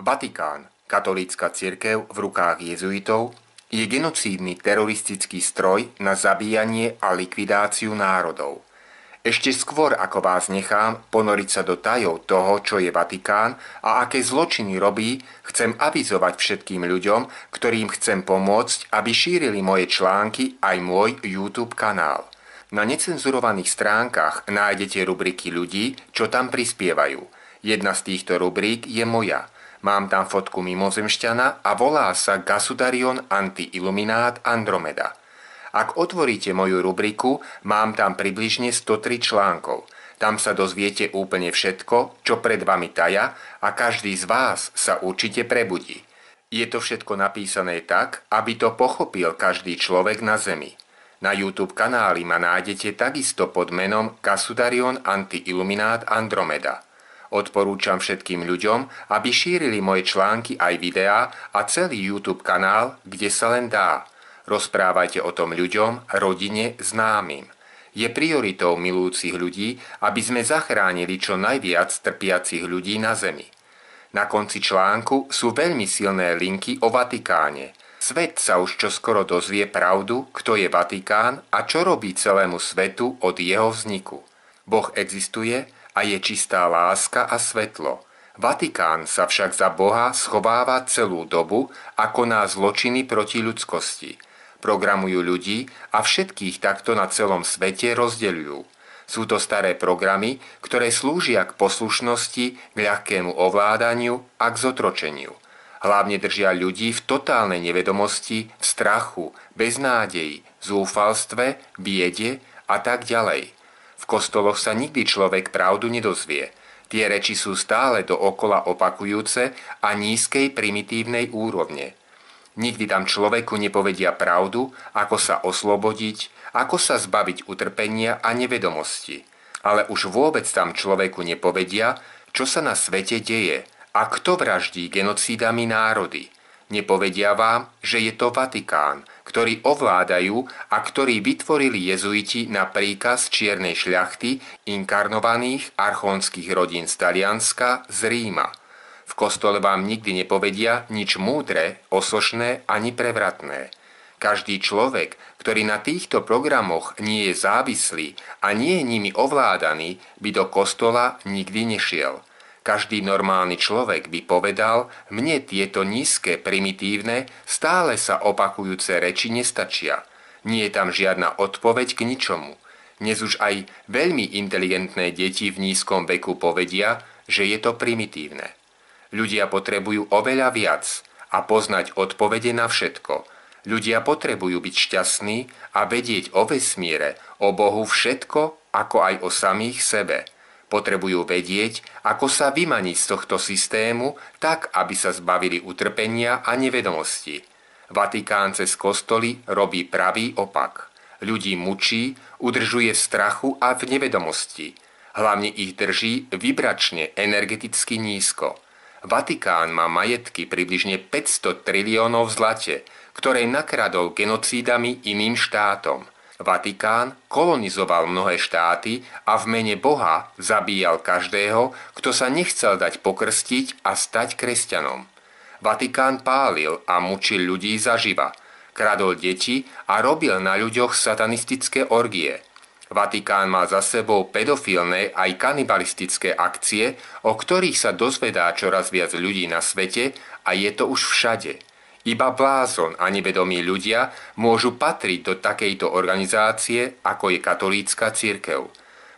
Vatikán, katolícka cirkev v rukách jezuitov, je genocídny teroristický stroj na zabíjanie a likvidáciu národov. Ešte skôr, ako vás nechám ponoriť sa do tajov toho, čo je Vatikán a aké zločiny robí, chcem avizovať všetkým ľuďom, ktorým chcem pomôcť, aby šírili moje články aj môj YouTube kanál. Na necenzurovaných stránkach nájdete rubriky ľudí, čo tam prispievajú. Jedna z týchto rubrík je moja. Mám tam fotku mimozemšťana a volá sa Gasudarion Anti-Illuminat Andromeda. Ak otvoríte moju rubriku, mám tam približne 103 článkov. Tam sa dozviete úplne všetko, čo pred vami taja a každý z vás sa určite prebudí. Je to všetko napísané tak, aby to pochopil každý človek na Zemi. Na YouTube kanáli ma nájdete takisto pod menom Gasudarion Anti-Illuminat Andromeda. Odporúčam všetkým ľuďom, aby šírili moje články aj videá a celý YouTube kanál, kde sa len dá. Rozprávajte o tom ľuďom, rodine, známym. Je prioritou milujúcich ľudí, aby sme zachránili čo najviac trpiacich ľudí na Zemi. Na konci článku sú veľmi silné linky o Vatikáne. Svet sa už čoskoro dozvie pravdu, kto je Vatikán a čo robí celému svetu od jeho vzniku. Boh existuje a je čistá láska a svetlo. Vatikán sa však za Boha schováva celú dobu a koná zločiny proti ľudskosti. Programujú ľudí a všetkých takto na celom svete rozdeľujú. Sú to staré programy, ktoré slúžia k poslušnosti, k ľahkému ovládaniu a k zotročeniu. Hlavne držia ľudí v totálnej nevedomosti, v strachu, beznádeji, zúfalstve, biede a tak ďalej. V kostoloch sa nikdy človek pravdu nedozvie. Tie reči sú stále dookola opakujúce a nízkej primitívnej úrovne. Nikdy tam človeku nepovedia pravdu, ako sa oslobodiť, ako sa zbaviť utrpenia a nevedomosti. Ale už vôbec tam človeku nepovedia, čo sa na svete deje a kto vraždí genocídami národy. Nepovedia vám, že je to Vatikán, ktorý ovládajú a ktorý vytvorili jezuiti na príkaz čiernej šľachty inkarnovaných archonských rodín z Talianska, z Ríma. V kostole vám nikdy nepovedia nič múdre, osošné ani prevratné. Každý človek, ktorý na týchto programoch nie je závislý a nie je nimi ovládaný, by do kostola nikdy nešiel. Každý normálny človek by povedal, mne tieto nízke, primitívne, stále sa opakujúce reči nestačia. Nie je tam žiadna odpoveď k ničomu. Dnes už aj veľmi inteligentné deti v nízkom veku povedia, že je to primitívne. Ľudia potrebujú oveľa viac a poznať odpovede na všetko. Ľudia potrebujú byť šťastní a vedieť o vesmíre, o Bohu všetko, ako aj o samých sebe. Potrebujú vedieť, ako sa vymaniť z tohto systému tak, aby sa zbavili utrpenia a nevedomosti. Vatikán cez kostoly robí pravý opak. Ľudí mučí, udržuje v strachu a v nevedomosti. Hlavne ich drží vibračne energeticky nízko. Vatikán má majetky približne 500 triliónov v zlate, ktoré nakradol genocídami iným štátom. Vatikán kolonizoval mnohé štáty a v mene Boha zabíjal každého, kto sa nechcel dať pokrstiť a stať kresťanom. Vatikán pálil a mučil ľudí zaživa, kradol deti a robil na ľuďoch satanistické orgie. Vatikán má za sebou pedofilné aj kanibalistické akcie, o ktorých sa dozvedá čoraz viac ľudí na svete a je to už všade. Iba blázon a nevedomí ľudia môžu patriť do takejto organizácie, ako je katolícka cirkev.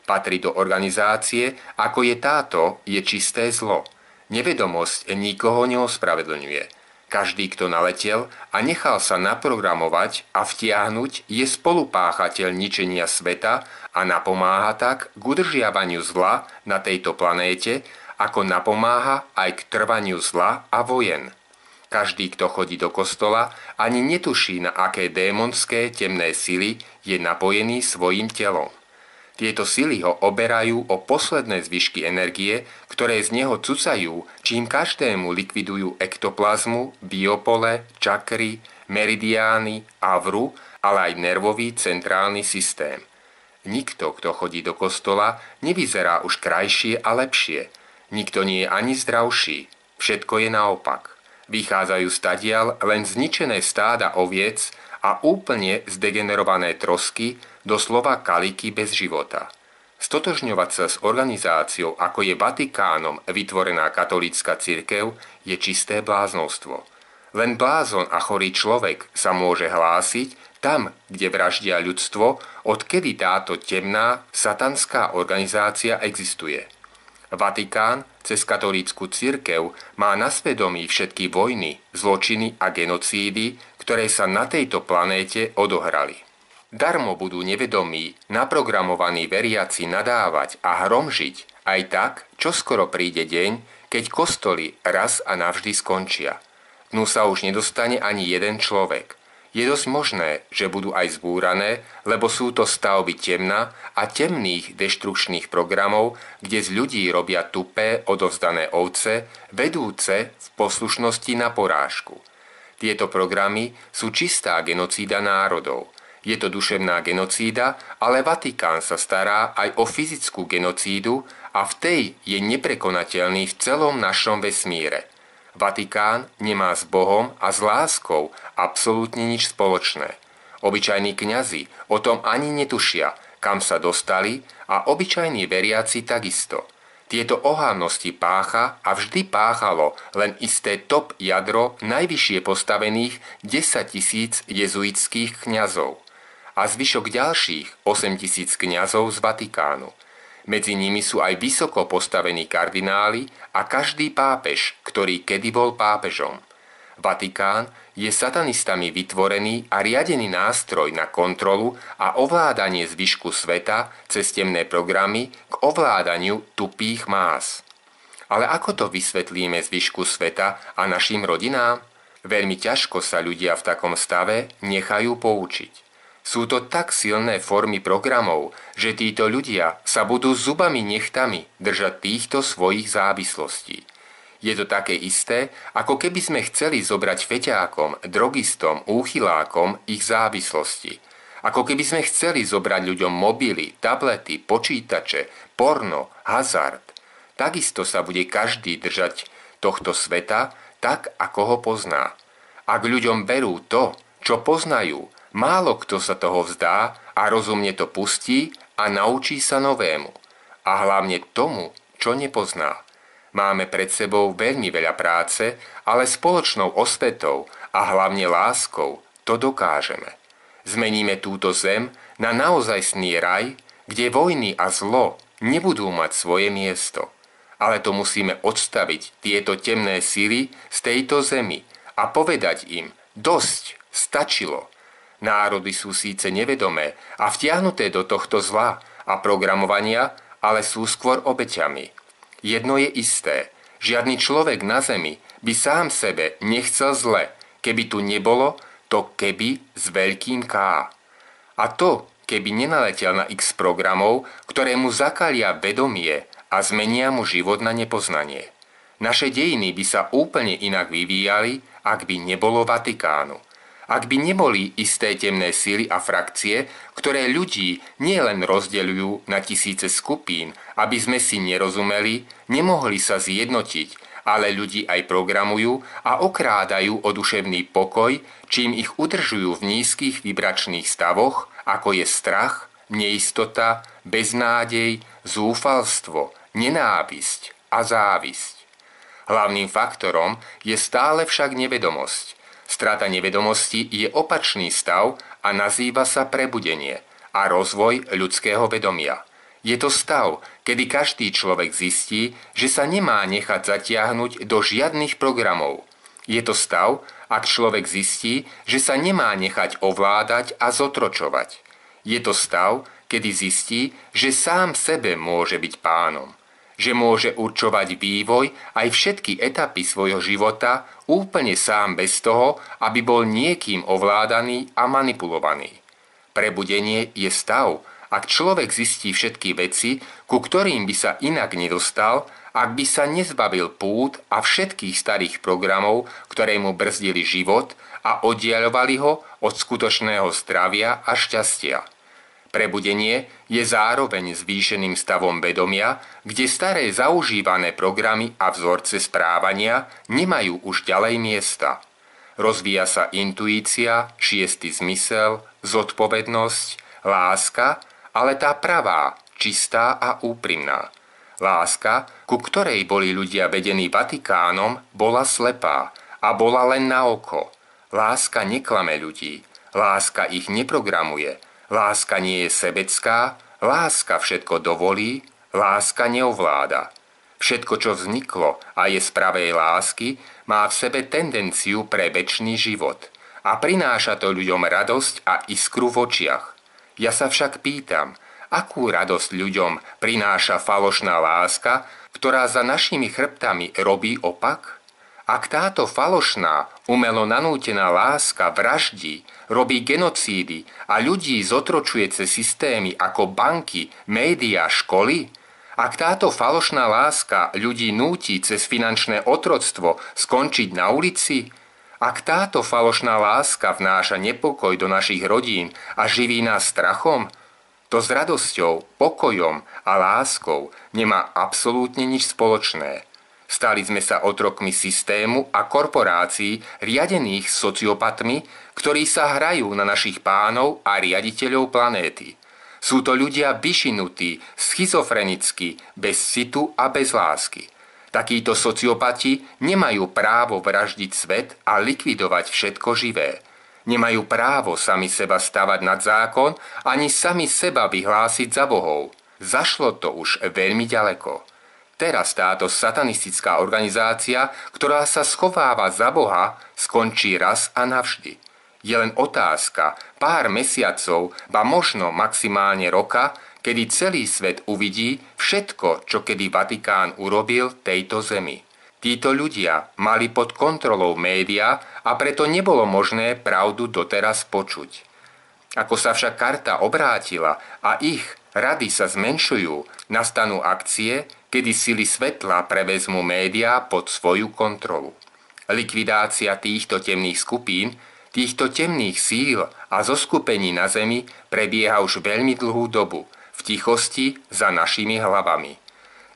Patriť do organizácie, ako je táto, je čisté zlo. Nevedomosť nikoho neospravedlňuje. Každý, kto naletel a nechal sa naprogramovať a vtiahnuť, je spolupáchateľ ničenia sveta a napomáha tak k udržiavaniu zla na tejto planéte, ako napomáha aj k trvaniu zla a vojen. Každý, kto chodí do kostola, ani netuší, na aké démonské temné sily je napojený svojim telom. Tieto sily ho oberajú o posledné zvyšky energie, ktoré z neho cucajú, čím každému likvidujú ektoplazmu, biopole, čakry, meridiány, avru, ale aj nervový centrálny systém. Nikto, kto chodí do kostola, nevyzerá už krajšie a lepšie. Nikto nie je ani zdravší. Všetko je naopak. Vychádzajú stadiaľ len zničené stáda oviec a úplne zdegenerované trosky, doslova kaliky bez života. Stotožňovať sa s organizáciou, ako je Vatikánom vytvorená katolícka cirkev, je čisté bláznostvo. Len blázon a chorý človek sa môže hlásiť tam, kde vraždia ľudstvo, odkedy táto temná, satanská organizácia existuje. Vatikán cez katolícku cirkev má na svedomí všetky vojny, zločiny a genocídy, ktoré sa na tejto planéte odohrali. Darmo budú nevedomí, naprogramovaní veriaci nadávať a hromžiť aj tak, čoskoro príde deň, keď kostoly raz a navždy skončia. Dnu sa už nedostane ani jeden človek. Je dosť možné, že budú aj zbúrané, lebo sú to stavby temna a temných deštrukčných programov, kde z ľudí robia tupé, odovzdané ovce, vedúce v poslušnosti na porážku. Tieto programy sú čistá genocída národov. Je to duševná genocída, ale Vatikán sa stará aj o fyzickú genocídu a v tej je neprekonateľný v celom našom vesmíre. Vatikán nemá s Bohom a s láskou absolútne nič spoločné. Obyčajní kňazi o tom ani netušia, kam sa dostali, a obyčajní veriaci takisto. Tieto ohavnosti pácha a vždy páchalo len isté top jadro najvyššie postavených 10 000 jezuitských kňazov a zvyšok ďalších 8 000 kňazov z Vatikánu. Medzi nimi sú aj vysoko postavení kardináli a každý pápež, ktorý kedy bol pápežom. Vatikán je satanistami vytvorený a riadený nástroj na kontrolu a ovládanie zvyšku sveta cez temné programy k ovládaniu tupých más. Ale ako to vysvetlíme zvyšku sveta a našim rodinám? Veľmi ťažko sa ľudia v takom stave nechajú poučiť. Sú to tak silné formy programov, že títo ľudia sa budú zubami nechtami držať týchto svojich závislostí. Je to také isté, ako keby sme chceli zobrať feťákom, drogistom, úchylákom ich závislosti. Ako keby sme chceli zobrať ľuďom mobily, tablety, počítače, porno, hazard. Takisto sa bude každý držať tohto sveta tak, ako ho pozná. Ak ľuďom berú to, čo poznajú, málo kto sa toho vzdá a rozumne to pustí a naučí sa novému. A hlavne tomu, čo nepozná. Máme pred sebou veľmi veľa práce, ale spoločnou osvetou a hlavne láskou to dokážeme. Zmeníme túto zem na naozajstný raj, kde vojny a zlo nebudú mať svoje miesto. Ale to musíme odstaviť tieto temné sily z tejto zemi a povedať im: dosť, stačilo. Národy sú síce nevedomé a vtiahnuté do tohto zla a programovania, ale sú skôr obeťami. Jedno je isté, žiadny človek na zemi by sám sebe nechcel zle, keby tu nebolo to keby s veľkým K. A to, keby nenaletel na x programov, ktoré mu zakalia vedomie a zmenia mu život na nepoznanie. Naše dejiny by sa úplne inak vyvíjali, ak by nebolo Vatikánu. Ak by neboli isté temné sily a frakcie, ktoré ľudí nielen rozdeľujú na tisíce skupín, aby sme si nerozumeli, nemohli sa zjednotiť, ale ľudí aj programujú a okrádajú o duševný pokoj, čím ich udržujú v nízkych vibračných stavoch, ako je strach, neistota, beznádej, zúfalstvo, nenávisť a závisť. Hlavným faktorom je stále však nevedomosť. Strata nevedomosti je opačný stav a nazýva sa prebudenie a rozvoj ľudského vedomia. Je to stav, kedy každý človek zistí, že sa nemá nechať zatiahnuť do žiadnych programov. Je to stav, ak človek zistí, že sa nemá nechať ovládať a zotročovať. Je to stav, kedy zistí, že sám sebe môže byť pánom. Že môže určovať vývoj aj všetky etapy svojho života úplne sám bez toho, aby bol niekým ovládaný a manipulovaný. Prebudenie je stav, ak človek zistí všetky veci, ku ktorým by sa inak nedostal, ak by sa nezbavil pút a všetkých starých programov, ktoré mu brzdili život a oddiaľovali ho od skutočného zdravia a šťastia. Prebudenie je zároveň zvýšeným stavom vedomia, kde staré zaužívané programy a vzorce správania nemajú už ďalej miesta. Rozvíja sa intuícia, šiestý zmysel, zodpovednosť, láska, ale tá pravá, čistá a úprimná. Láska, ku ktorej boli ľudia vedení Vatikánom, bola slepá a bola len na oko. Láska neklame ľudí, láska ich neprogramuje, láska nie je sebecká, láska všetko dovolí, láska neovláda. Všetko, čo vzniklo a je z pravej lásky, má v sebe tendenciu pre večný život a prináša to ľuďom radosť a iskru v očiach. Ja sa však pýtam, akú radosť ľuďom prináša falošná láska, ktorá za našimi chrbtami robí opak? Ak táto falošná, umelo nanútená láska vraždí, robí genocídy a ľudí zotročuje cez systémy ako banky, médiá, školy, ak táto falošná láska ľudí núti cez finančné otroctvo skončiť na ulici, ak táto falošná láska vnáša nepokoj do našich rodín a živí nás strachom, to s radosťou, pokojom a láskou nemá absolútne nič spoločné. Stali sme sa otrokmi systému a korporácií riadených sociopatmi, ktorí sa hrajú na našich pánov a riaditeľov planéty. Sú to ľudia vyšinutí, schizofrenickí, bez citu a bez lásky. Takíto sociopati nemajú právo vraždiť svet a likvidovať všetko živé. Nemajú právo sami seba stavať nad zákon, ani sami seba vyhlásiť za bohov. Zašlo to už veľmi ďaleko. Teraz táto satanistická organizácia, ktorá sa schováva za Boha, skončí raz a navždy. Je len otázka pár mesiacov, ba možno maximálne roka, kedy celý svet uvidí všetko, čo kedy Vatikán urobil tejto zemi. Títo ľudia mali pod kontrolou médiá a preto nebolo možné pravdu doteraz počuť. Ako sa však karta obrátila a ich rady sa zmenšujú, nastanú akcie, kedy sily svetla prevezmú médiá pod svoju kontrolu. Likvidácia týchto temných skupín, týchto temných síl a zoskupení na zemi prebieha už veľmi dlhú dobu, v tichosti za našimi hlavami.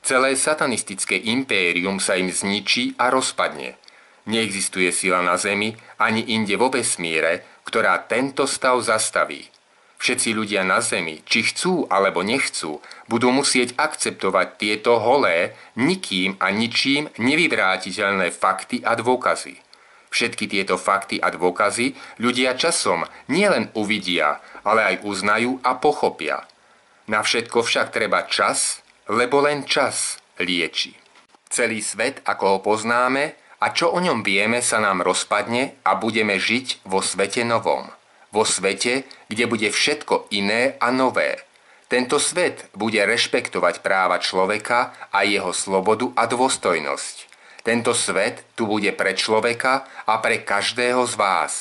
Celé satanistické impérium sa im zničí a rozpadne. Neexistuje sila na zemi ani inde vo vesmíre, ktorá tento stav zastaví. Všetci ľudia na zemi, či chcú alebo nechcú, budú musieť akceptovať tieto holé, nikým a ničím nevyvrátiteľné fakty a dôkazy. Všetky tieto fakty a dôkazy ľudia časom nielen uvidia, ale aj uznajú a pochopia. Na všetko však treba čas, lebo len čas lieči. Celý svet, ako ho poznáme a čo o ňom vieme, sa nám rozpadne a budeme žiť vo svete novom. Vo svete, kde bude všetko iné a nové. Tento svet bude rešpektovať práva človeka a jeho slobodu a dôstojnosť. Tento svet tu bude pre človeka a pre každého z vás.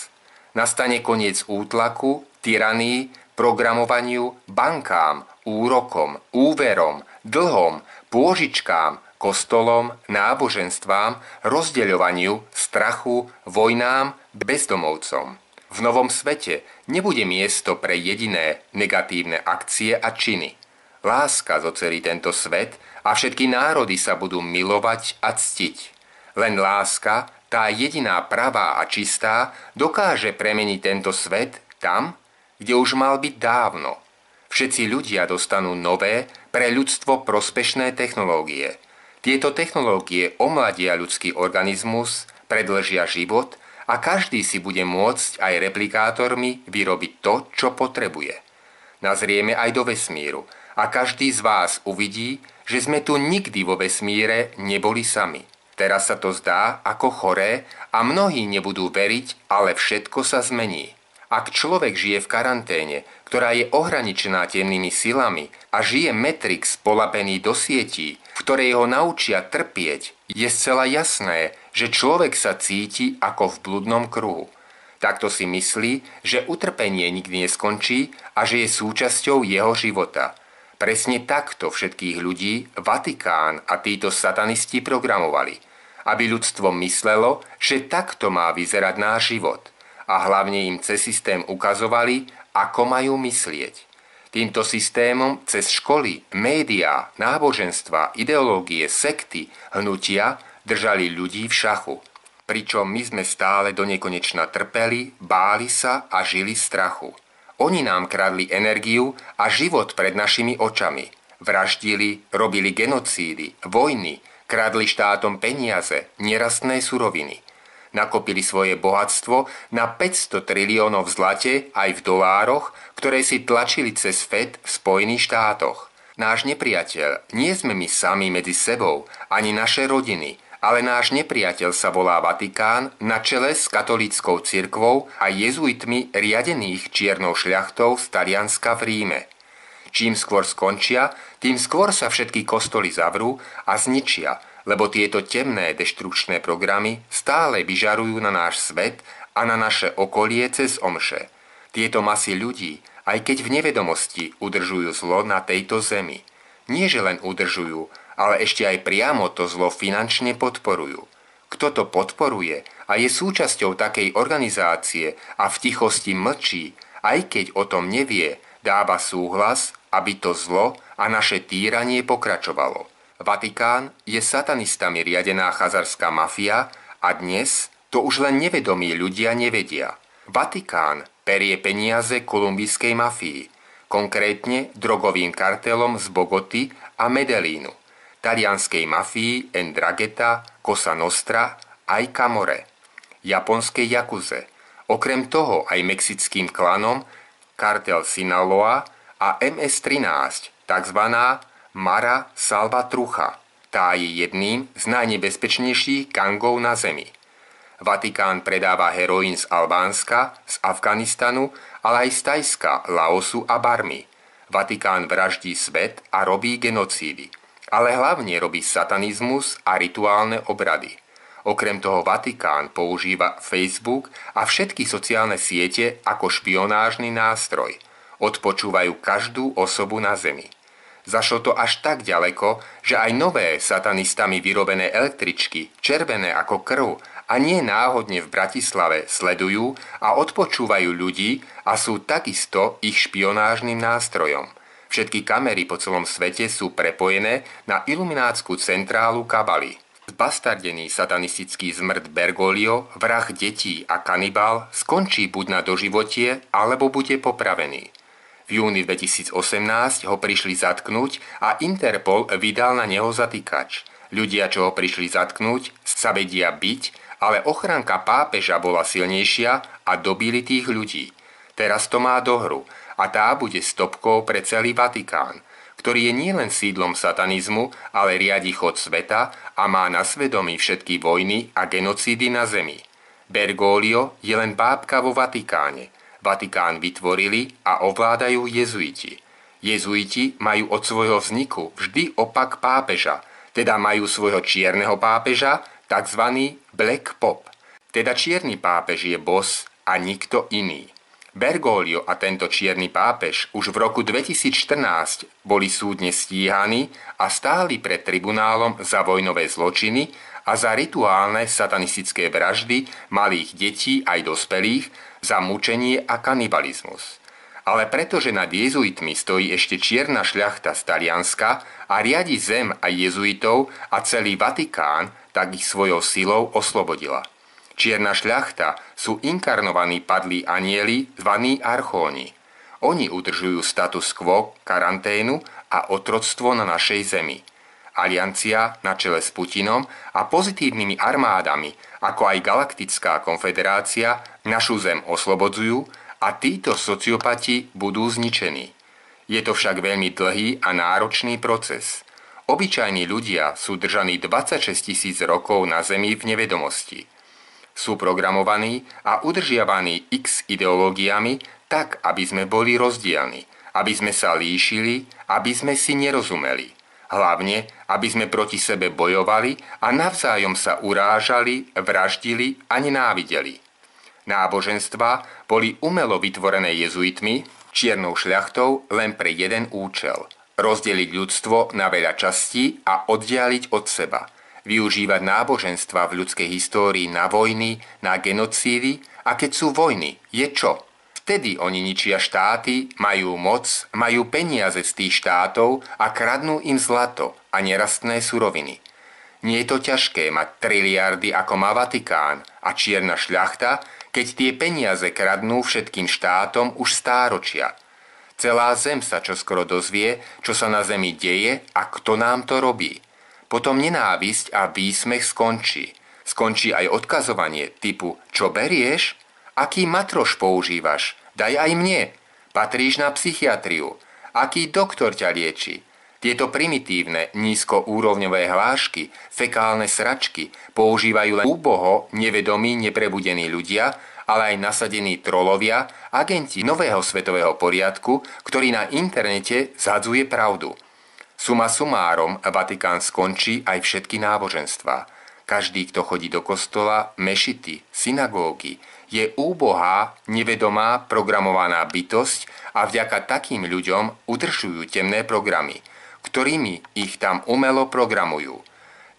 Nastane koniec útlaku, tyranii, programovaniu, bankám, úrokom, úverom, dlhom, pôžičkám, kostolom, náboženstvám, rozdeľovaniu, strachu, vojnám, bezdomovcom. V novom svete nebude miesto pre jediné negatívne akcie a činy. Láska zocelí tento svet a všetky národy sa budú milovať a ctiť. Len láska, tá jediná pravá a čistá, dokáže premeniť tento svet tam, kde už mal byť dávno. Všetci ľudia dostanú nové, pre ľudstvo prospešné technológie. Tieto technológie omladia ľudský organizmus, predĺžia život a každý si bude môcť aj replikátormi vyrobiť to, čo potrebuje. Nazrieme aj do vesmíru a každý z vás uvidí, že sme tu nikdy vo vesmíre neboli sami. Teraz sa to zdá ako choré a mnohí nebudú veriť, ale všetko sa zmení. Ak človek žije v karanténe, ktorá je ohraničená temnými silami a žije Matrix polapený do sietí, v ktorej ho naučia trpieť, je zcela jasné, že človek sa cíti ako v bludnom kruhu. Takto si myslí, že utrpenie nikdy neskončí a že je súčasťou jeho života. Presne takto všetkých ľudí Vatikán a títo satanisti programovali, aby ľudstvo myslelo, že takto má vyzerať náš život. A hlavne im cez systém ukazovali, ako majú myslieť. Týmto systémom cez školy, médiá, náboženstva, ideológie, sekty, hnutia držali ľudí v šachu. Pričom my sme stále donekonečna trpeli, báli sa a žili v strachu. Oni nám kradli energiu a život pred našimi očami. Vraždili, robili genocídy, vojny, kradli štátom peniaze, nerastné suroviny. Nakopili svoje bohatstvo na 500 triliónov v zlate aj v dolároch, ktoré si tlačili cez FED v Spojených štátoch. Náš nepriateľ nie sme my sami medzi sebou, ani naše rodiny, ale náš nepriateľ sa volá Vatikán na čele s katolíckou cirkvou a jezuitmi riadených čiernou šľachtou z Talianska v Ríme. Čím skôr skončia, tým skôr sa všetky kostoly zavrú a zničia, lebo tieto temné deštrukčné programy stále vyžarujú na náš svet a na naše okolie cez omše. Tieto masy ľudí, aj keď v nevedomosti, udržujú zlo na tejto zemi. Nie, že len udržujú, ale ešte aj priamo to zlo finančne podporujú. Kto to podporuje a je súčasťou takej organizácie a v tichosti mlčí, aj keď o tom nevie, dáva súhlas, aby to zlo a naše týranie pokračovalo. Vatikán je satanistami riadená chazarská mafia a dnes to už len nevedomí ľudia nevedia. Vatikán perie peniaze kolumbijskej mafii, konkrétne drogovým kartelom z Bogoty a Medellínu, talianskej mafii 'Ndrangheta, Cosa Nostra aj Camorre, japonskej Yakuze, okrem toho aj mexickým klanom kartel Sinaloa a MS-13, takzvaná Mara Salvatrucha. Tá je jedným z najnebezpečnejších gangov na zemi. Vatikán predáva heroín z Albánska, z Afganistanu, ale aj z Tajska, Laosu a Barmy. Vatikán vraždí svet a robí genocídy. Ale hlavne robí satanizmus a rituálne obrady. Okrem toho Vatikán používa Facebook a všetky sociálne siete ako špionážny nástroj. Odpočúvajú každú osobu na zemi. Zašlo to až tak ďaleko, že aj nové satanistami vyrobené električky, červené ako krv a nie náhodne v Bratislave, sledujú a odpočúvajú ľudí a sú takisto ich špionážnym nástrojom. Všetky kamery po celom svete sú prepojené na iluminátsku centrálu Kabaly. Zbastardený satanistický zmrt Bergoglio, vrah detí a kanibál skončí buď na doživotie, alebo bude popravený. V júni 2018 ho prišli zatknúť a Interpol vydal na neho zatýkač. Ľudia, čo ho prišli zatknúť, sa vedia byť, ale ochranka pápeža bola silnejšia a dobili tých ľudí. Teraz to má dohru a tá bude stopkou pre celý Vatikán, ktorý je nielen sídlom satanizmu, ale riadi chod sveta a má na svedomí všetky vojny a genocídy na zemi. Bergoglio je len bábka vo Vatikáne. Vatikán vytvorili a ovládajú jezuiti. Jezuiti majú od svojho vzniku vždy opak pápeža, teda majú svojho čierneho pápeža, tzv. Black Pop. Teda čierny pápež je boss a nikto iný. Bergoglio a tento čierny pápež už v roku 2014 boli súdne stíhaní a stáli pred tribunálom za vojnové zločiny a za rituálne satanistické vraždy malých detí aj dospelých, za mučenie a kanibalizmus. Ale pretože nad jezuitmi stojí ešte čierna šľachta z Talianska a riadi zem aj jezuitov a celý Vatikán, tak ich svojou silou oslobodila. Čierna šľachta sú inkarnovaní padlí anjeli zvaní archóni. Oni udržujú status quo, karanténu a otroctvo na našej zemi. Aliancia na čele s Putinom a pozitívnymi armádami, ako aj Galaktická konfederácia, našu zem oslobodzujú a títo sociopati budú zničení. Je to však veľmi dlhý a náročný proces. Obyčajní ľudia sú držaní 26 000 rokov na zemi v nevedomosti. Sú programovaní a udržiavaní x ideológiami tak, aby sme boli rozdielni, aby sme sa líšili, aby sme si nerozumeli. Hlavne, aby sme proti sebe bojovali a navzájom sa urážali, vraždili a nenávideli. Náboženstvá boli umelo vytvorené jezuitmi, čiernou šľachtou len pre jeden účel – rozdeliť ľudstvo na veľa častí a oddialiť od seba. Využívať náboženstva v ľudskej histórii na vojny, na genocídy a keď sú vojny, je čo? Vtedy oni ničia štáty, majú moc, majú peniaze z tých štátov a kradnú im zlato a nerastné suroviny. Nie je to ťažké mať triliardy ako má Vatikán a čierna šľachta, keď tie peniaze kradnú všetkým štátom už stáročia. Celá zem sa čoskoro dozvie, čo sa na zemi deje a kto nám to robí. Potom nenávisť a výsmech skončí. Skončí aj odkazovanie typu čo berieš? Aký matroš používaš? Daj aj mne. Patríš na psychiatriu. Aký doktor ťa lieči? Tieto primitívne, nízkoúrovňové hlášky, fekálne sračky používajú len úboho, nevedomí, neprebudení ľudia, ale aj nasadení trolovia, agenti nového svetového poriadku, ktorý na internete zhadzuje pravdu. Suma sumárom, Vatikán skončí aj všetky náboženstvá. Každý, kto chodí do kostola, mešity, synagógy, je úbohá, nevedomá, programovaná bytosť a vďaka takým ľuďom udržujú temné programy, ktorými ich tam umelo programujú.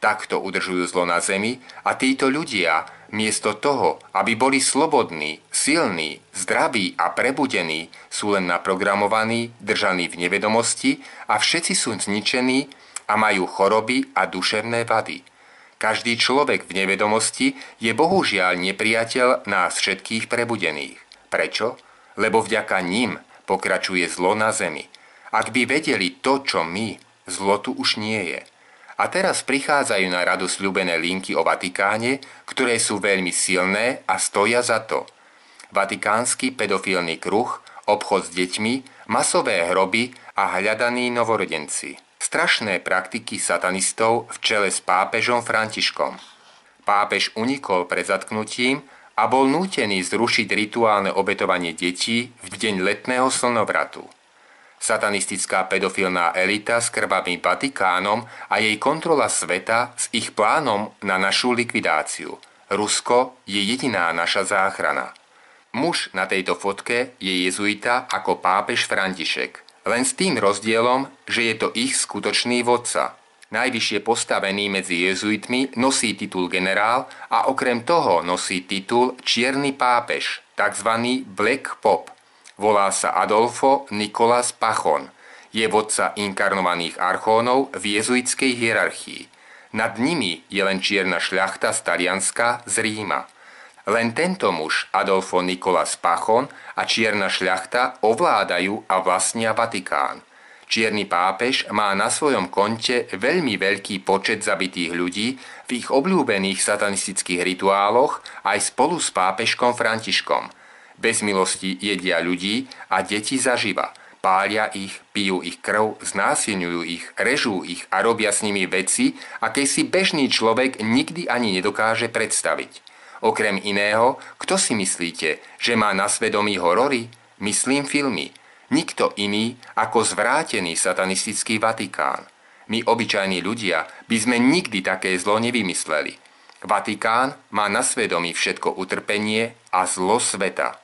Takto udržujú zlo na zemi a títo ľudia, miesto toho, aby boli slobodní, silní, zdraví a prebudení, sú len naprogramovaní, držaní v nevedomosti a všetci sú zničení a majú choroby a duševné vady. Každý človek v nevedomosti je bohužiaľ nepriateľ nás všetkých prebudených. Prečo? Lebo vďaka ním pokračuje zlo na zemi. Ak by vedeli to, čo my, zlo tu už nie je. A teraz prichádzajú na radu sľúbené linky o Vatikáne, ktoré sú veľmi silné a stoja za to. Vatikánsky pedofilný kruh, obchod s deťmi, masové hroby a hľadaní novorodenci. Strašné praktiky satanistov v čele s pápežom Františkom. Pápež unikol pred zatknutím a bol nútený zrušiť rituálne obetovanie detí v deň letného slnovratu. Satanistická pedofilná elita s krvavým Vatikánom a jej kontrola sveta s ich plánom na našu likvidáciu. Rusko je jediná naša záchrana. Muž na tejto fotke je jezuita ako pápež František. Len s tým rozdielom, že je to ich skutočný vodca. Najvyššie postavený medzi jezuitmi nosí titul generál a okrem toho nosí titul čierny pápež, tzv. Black Pop. Volá sa Adolfo Nicolás Pachón. Je vodca inkarnovaných archónov v jezuitskej hierarchii. Nad nimi je len čierna šľachta z Talianska z Ríma. Len tento muž, Adolfo Nicolás Pachón a čierna šľachta ovládajú a vlastnia Vatikán. Čierny pápež má na svojom konte veľmi veľký počet zabitých ľudí v ich obľúbených satanistických rituáloch aj spolu s pápežkom Františkom. Bez milosti jedia ľudí a deti zaživa. Pália ich, pijú ich krv, znásilňujú ich, režú ich a robia s nimi veci, aké si bežný človek nikdy ani nedokáže predstaviť. Okrem iného, kto si myslíte, že má na svedomí horory? Myslím filmy. Nikto iný ako zvrátený satanistický Vatikán. My, obyčajní ľudia, by sme nikdy také zlo nevymysleli. Vatikán má na svedomí všetko utrpenie a zlo sveta.